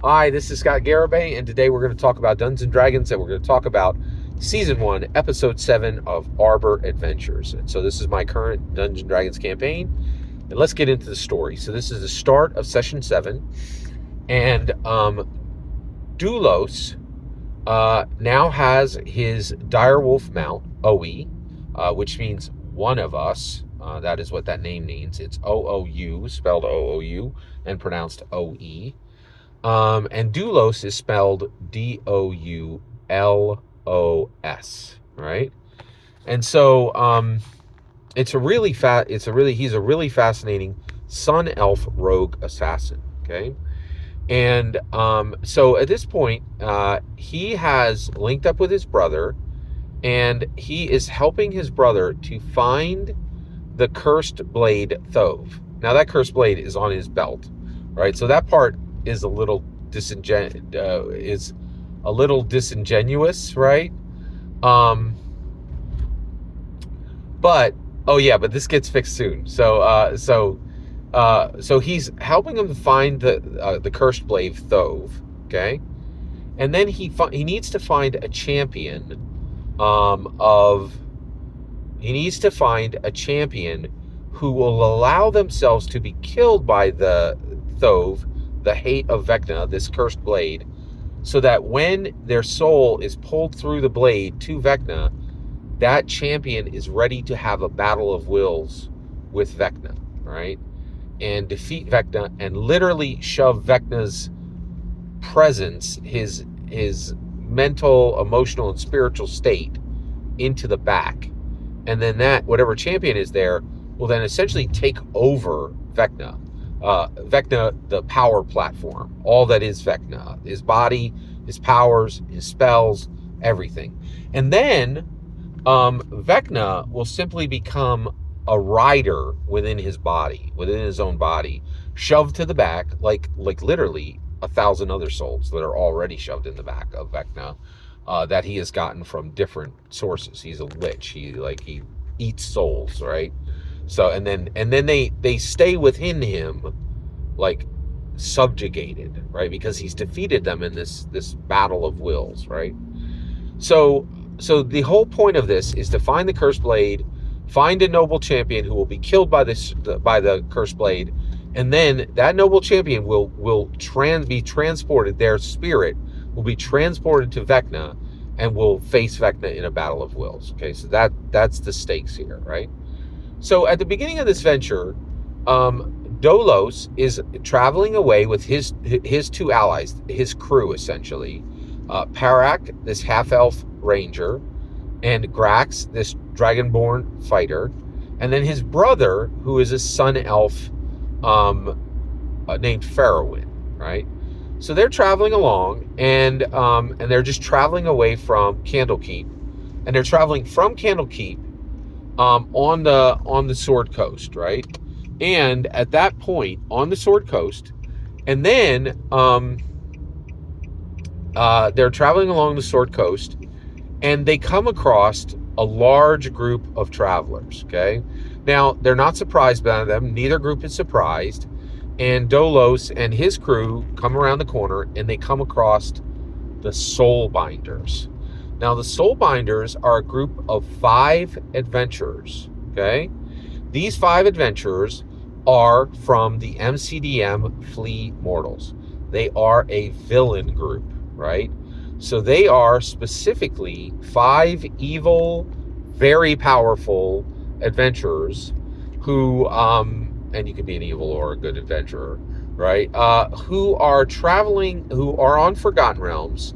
Hi, this is Scott Garibay, and today we're going to talk about Dungeons & Dragons, and we're going to talk about Season 1, Episode 7 of Arbor Adventures. And so this is my current Dungeons & Dragons campaign, and let's get into the story. So this is the start of Session 7, and Doulos now has his direwolf mount, OE, which means one of us. That is what that name means. It's OOU, spelled OOU, and pronounced OE. And Doulos is spelled Doulos, right? And so he's a really fascinating sun elf rogue assassin, okay? And so at this point, he has linked up with his brother, and he is helping his brother to find the cursed blade Thove. Now that cursed blade is on his belt, right? So that part is a little disingenuous, right? But this gets fixed soon. So he's helping him to find the cursed blade Thove, okay? And then he needs to find a champion who will allow themselves to be killed by the Thove, the hate of Vecna, this cursed blade, so that when their soul is pulled through the blade to Vecna, that champion is ready to have a battle of wills with Vecna, right? And defeat Vecna and literally shove Vecna's presence, his mental, emotional, and spiritual state into the back. And then that, whatever champion is there, will then essentially take over Vecna. Vecna, the power platform, all that is Vecna, his body, his powers, his spells, everything. And then Vecna will simply become a rider within his body, within his own body, shoved to the back, like literally 1,000 other souls that are already shoved in the back of Vecna, that he has gotten from different sources. He's a lich. He eats souls, right? So and then they stay within him, like subjugated, right? Because he's defeated them in this battle of wills, right? So the whole point of this is to find the cursed blade, find a noble champion who will be killed by the cursed blade, and then that noble champion will be transported. Their spirit will be transported to Vecna and will face Vecna in a battle of wills. Okay, so that's the stakes here, right? So at the beginning of this venture, Doulos is traveling away with his two allies, his crew essentially, Parak, this half-elf ranger, and Grax, this dragonborn fighter, and then his brother, who is a sun elf named Farrowin, right? So they're traveling along, and they're just traveling away from Candlekeep, and they're traveling from Candlekeep on the Sword Coast, right? And at that point on the Sword Coast, and then they're traveling along the Sword Coast, and they come across a large group of travelers, okay? Now, they're not surprised by them. Neither group is surprised. And Doulos and his crew come around the corner, and they come across the Soulbinders. Now, the Soulbinders are a group of 5 adventurers, okay? These 5 adventurers are from the MCDM Flee Mortals. They are a villain group, right? So they are specifically 5 evil, very powerful adventurers who, and you could be an evil or a good adventurer, right? Who are on Forgotten Realms.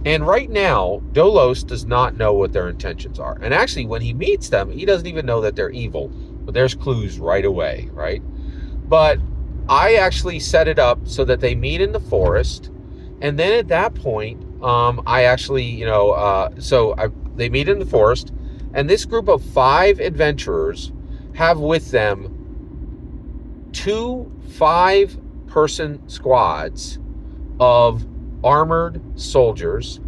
And right now, Doulos does not know what their intentions are. And actually, when he meets them, he doesn't even know that they're evil. But there's clues right away, right? But I actually set it up so that they meet in the forest. And then at that point, they meet in the forest. And this group of 5 adventurers have with them 2 5-person squads of armored soldiers,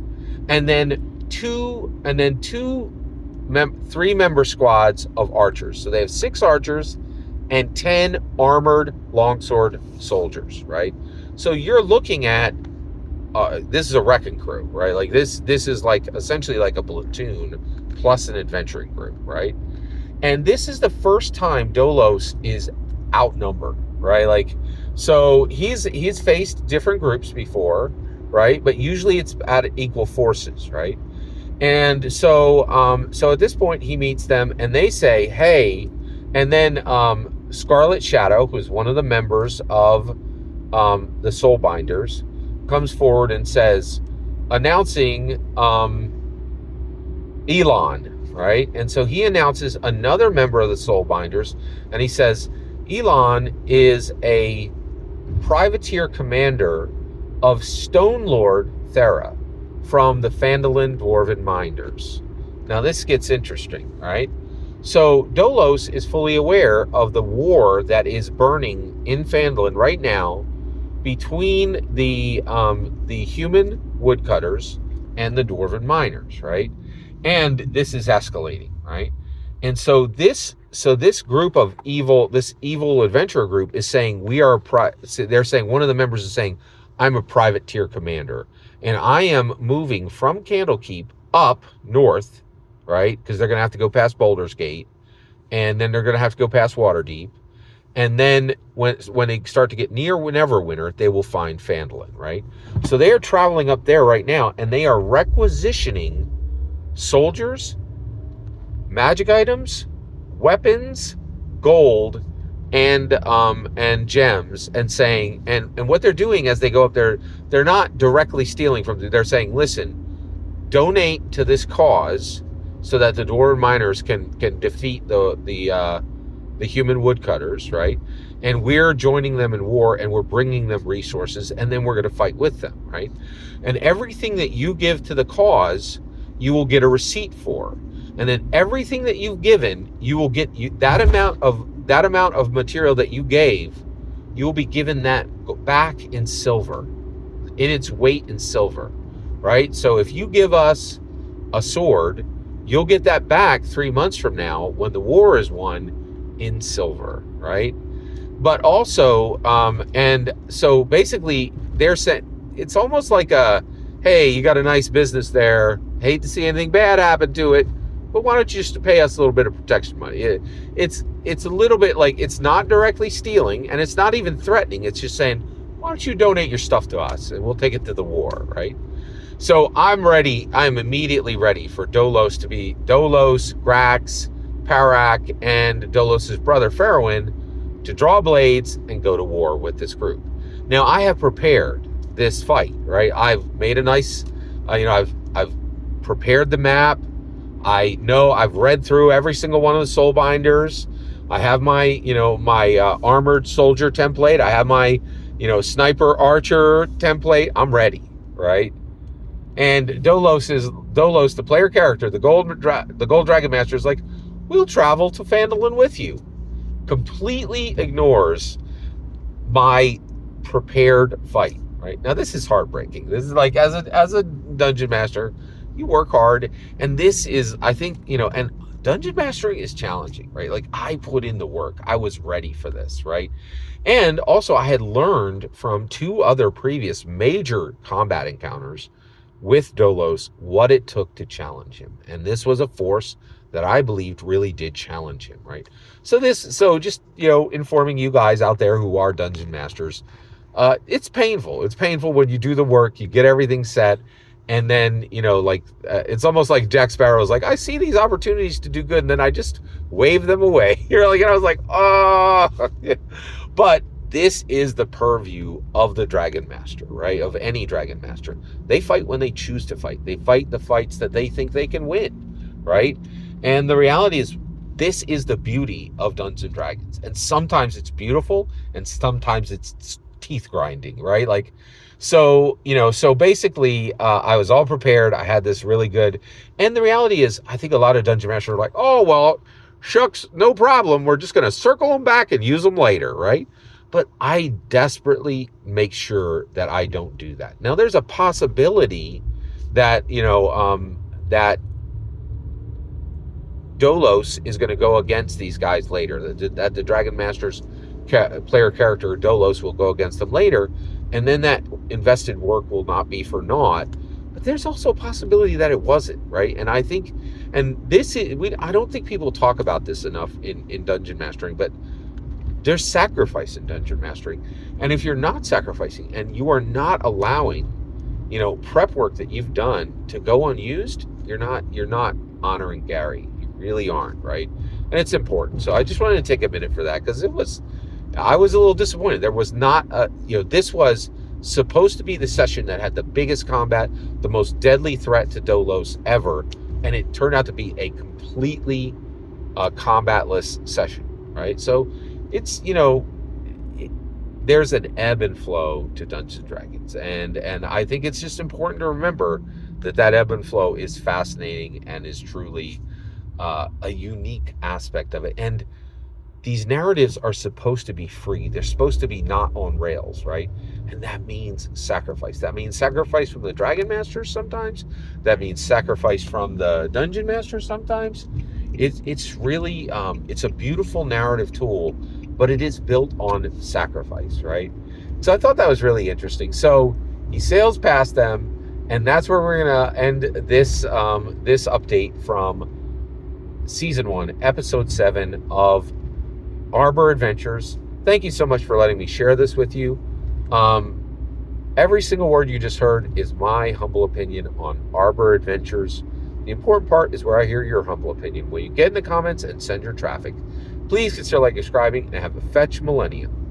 and then 3-member squads of archers. So they have 6 archers and 10 armored longsword soldiers, right? So you're looking at this is a wrecking crew, right? Like this is like essentially like a platoon plus an adventuring group, right? And this is the first time Dolos is outnumbered, right? Like, so he's faced different groups before, right? But usually it's at equal forces, right? And so at this point he meets them and they say, hey, and then Scarlet Shadow, who's one of the members of the Soulbinders, comes forward and says, announcing Elon, right? And so he announces another member of the Soulbinders, and he says, Elon is a privateer commander of Stone Lord Thera from the Phandalin Dwarven Minders. Now this gets interesting, right? So Dolos is fully aware of the war that is burning in Phandalin right now between the human woodcutters and the Dwarven miners, right? And this is escalating, right? And so this group of this evil adventurer group is saying they're saying, one of the members is saying, I'm a privateer commander, and I am moving from Candlekeep up north, right? Because they're going to have to go past Baldur's Gate, and then they're going to have to go past Waterdeep. And then when they start to get near Neverwinter, they will find Phandalin, right? So they are traveling up there right now, and they are requisitioning soldiers, magic items, weapons, gold, and gems, and saying, and what they're doing as they go up there, they're not directly stealing from them. They're saying, listen, donate to this cause so that the Dwarven miners can defeat the human woodcutters, right? And we're joining them in war, and we're bringing them resources, and then we're going to fight with them, right? And everything that you give to the cause, you will get a receipt for. And then everything that you've given, you will get that amount of material that you gave, you will be given that back in silver, in its weight in silver, right? So if you give us a sword, you'll get that back 3 months from now when the war is won, in silver, right? But also, and so basically they're saying, it's almost like hey, you got a nice business there, hate to see anything bad happen to it, but why don't you just pay us a little bit of protection money? It's a little bit like, it's not directly stealing, and it's not even threatening. It's just saying, why don't you donate your stuff to us, and we'll take it to the war, right? So I'm ready. I'm immediately ready for Dolos, Grax, Parak, and Dolos's brother Farrowin to draw blades and go to war with this group. Now I have prepared this fight, right? I've made a nice, I've prepared the map. I know I've read through every single one of the Soulbinders. I have my, my armored soldier template. I have my, sniper archer template. I'm ready, right? And Dolos, the player character, the Gold Dragon Master, is like, we'll travel to Phandalin with you. Completely ignores my prepared fight, right? Now this is heartbreaking. This is like, as a dungeon master, you work hard, and this is, I think, and dungeon mastering is challenging, right? Like, I put in the work. I was ready for this, right? And also I had learned from 2 other previous major combat encounters with Dolos what it took to challenge him. And this was a force that I believed really did challenge him, right? So just, informing you guys out there who are dungeon masters, it's painful. It's painful when you do the work, you get everything set, and then, it's almost like Jack Sparrow's like, I see these opportunities to do good, and then I just wave them away. You're like, and I was like, oh. But this is the purview of the Dragon Master, right? Of any Dragon Master. They fight when they choose to fight. They fight the fights that they think they can win, right? And the reality is, this is the beauty of Dungeons and Dragons. And sometimes it's beautiful, and sometimes it's teeth grinding, right? Like, so basically, I was all prepared. I had this really good. And the reality is, I think a lot of Dungeon Masters are like, oh, well, shucks, no problem. We're just going to circle them back and use them later, right? But I desperately make sure that I don't do that. Now, there's a possibility that, that Dolos is going to go against these guys later, that the Dragon Master's player character Dolos will go against them later, and then that invested work will not be for naught. But there's also a possibility that it wasn't, right? And I think, and this is, I don't think people talk about this enough in dungeon mastering, but there's sacrifice in dungeon mastering. And if you're not sacrificing and you are not allowing, prep work that you've done to go unused, you're not honoring Gary. You really aren't, right? And it's important. So I just wanted to take a minute for that, because I was a little disappointed. There was not this was supposed to be the session that had the biggest combat, the most deadly threat to Dolos ever, and it turned out to be a completely combatless session, right? So it's, there's an ebb and flow to Dungeons and Dragons, and I think it's just important to remember that ebb and flow is fascinating and is truly a unique aspect of it. And these narratives are supposed to be free. They're supposed to be not on rails, right? And that means sacrifice. That means sacrifice from the Dragon Masters sometimes. That means sacrifice from the Dungeon Masters sometimes. It's really, it's a beautiful narrative tool, but it is built on sacrifice, right? So I thought that was really interesting. So he sails past them, and that's where we're going to end this this update from Season 1, Episode 7 of Arbor Adventures. Thank you so much for letting me share this with you. Every single word you just heard is my humble opinion on Arbor Adventures. The important part is where I hear your humble opinion. When you get in the comments and send your traffic, please consider subscribing, and have a fetch millennium.